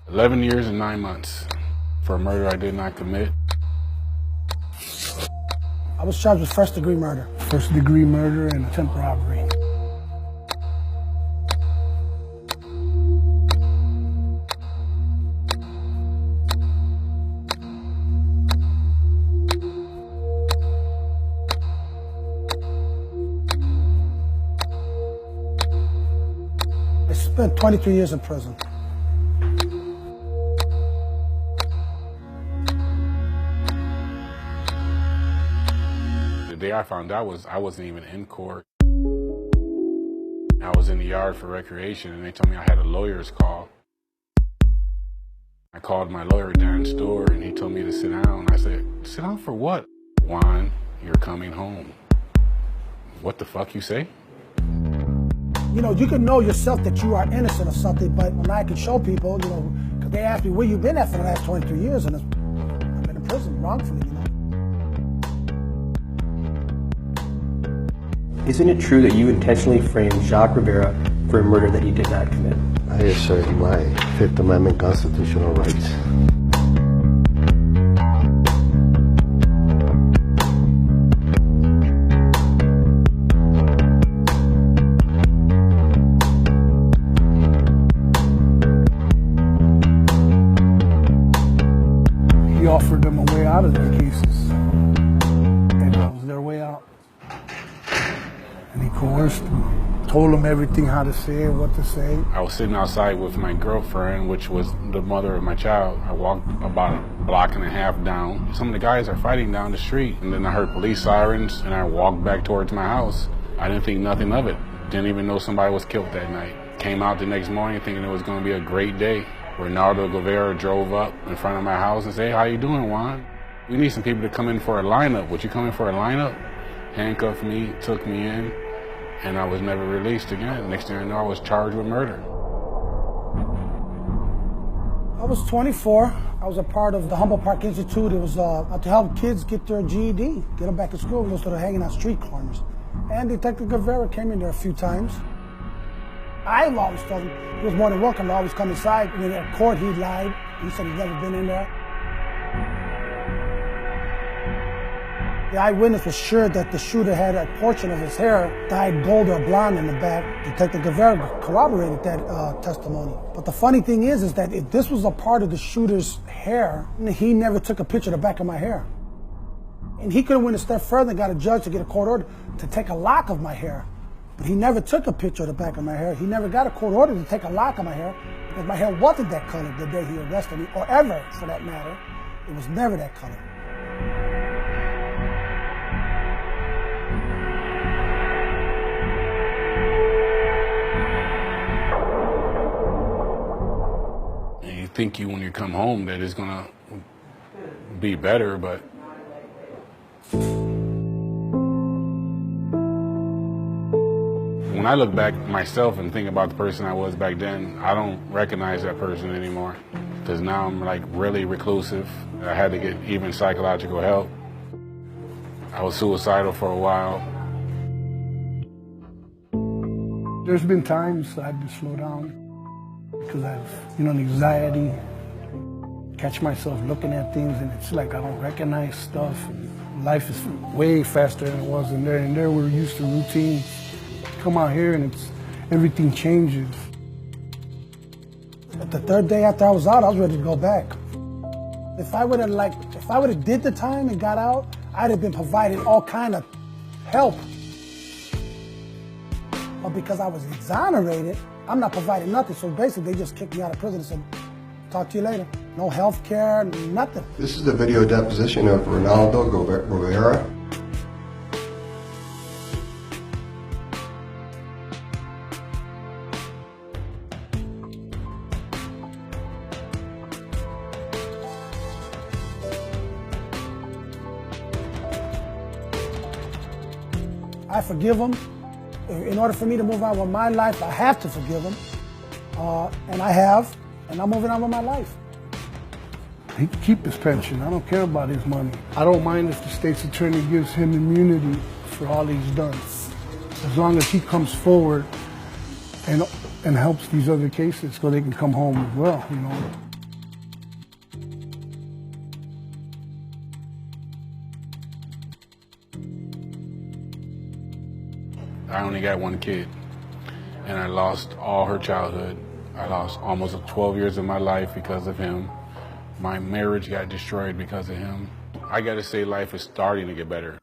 11 years and 9 months for a murder I did not commit. I was charged with first-degree murder. First-degree murder and attempted robbery. I spent 23 years in prison. The day I found out I wasn't even in court. I was in the yard for recreation and they told me I had a lawyer's call. I called my lawyer, Dan Store, and he told me to sit down. I said, sit down for what? Juan, you're coming home. What the fuck you say? You know, you can know yourself that you are innocent of something, but when I can show people, you know, because they ask me where you've been at for the last 23 years, and I've been in prison wrongfully, you know. Isn't it true that you intentionally framed Jacques Guevara for a murder that he did not commit? I assert my Fifth Amendment constitutional rights. He offered them a way out of their cases, and that was their way out. And he coerced them, told them everything, how to say it, what to say. I was sitting outside with my girlfriend, which was the mother of my child. I walked about a block and a half down. Some of the guys are fighting down the street, and then I heard police sirens, and I walked back towards my house. I didn't think nothing of it. Didn't even know somebody was killed that night. Came out the next morning thinking it was going to be a great day. Ronaldo Guevara drove up in front of my house and said, hey, how you doing, Juan? We need some people to come in for a lineup. Would you come in for a lineup? Handcuffed me, took me in, and I was never released again. Next thing I know, I was charged with murder. I was 24. I was a part of the Humboldt Park Institute. It was to help kids get their GED, get them back in school instead of hanging on street corners. And Detective Guevara came in there a few times. I've always told him he was more than welcome to always come inside. And in at court, he lied. He said he'd never been in there. The eyewitness was sure that the shooter had a portion of his hair dyed gold or blonde in the back. Detective Guevara corroborated that testimony. But the funny thing is that if this was a part of the shooter's hair, he never took a picture of the back of my hair. And he could have went a step further and got a judge to get a court order to take a lock of my hair. But he never took a picture of the back of my hair. He never got a court order to take a lock of my hair because my hair wasn't that color the day he arrested me, or ever for that matter. It was never that color. And you think when you come home that it's going to be better, but when I look back myself and think about the person I was back then, I don't recognize that person anymore. Because now I'm like really reclusive. I had to get even psychological help. I was suicidal for a while. There's been times I had to slow down because I have, anxiety. Catch myself looking at things and it's like I don't recognize stuff. And life is way faster than it was in there. And there we're used to routines. Come out here and everything changes. But the third day after I was out, I was ready to go back. If I would have did the time and got out, I'd have been provided all kind of help. But because I was exonerated, I'm not providing nothing. So basically, they just kicked me out of prison and said, talk to you later. No health care, nothing. This is the video deposition of Ronaldo Guevara. I forgive him. In order for me to move on with my life, I have to forgive him. And I have, and I'm moving on with my life. He can keep his pension. I don't care about his money. I don't mind if the state's attorney gives him immunity for all he's done. As long as he comes forward and helps these other cases so they can come home as well, I only got one kid, and I lost all her childhood. I lost almost 12 years of my life because of him. My marriage got destroyed because of him. I gotta say life is starting to get better.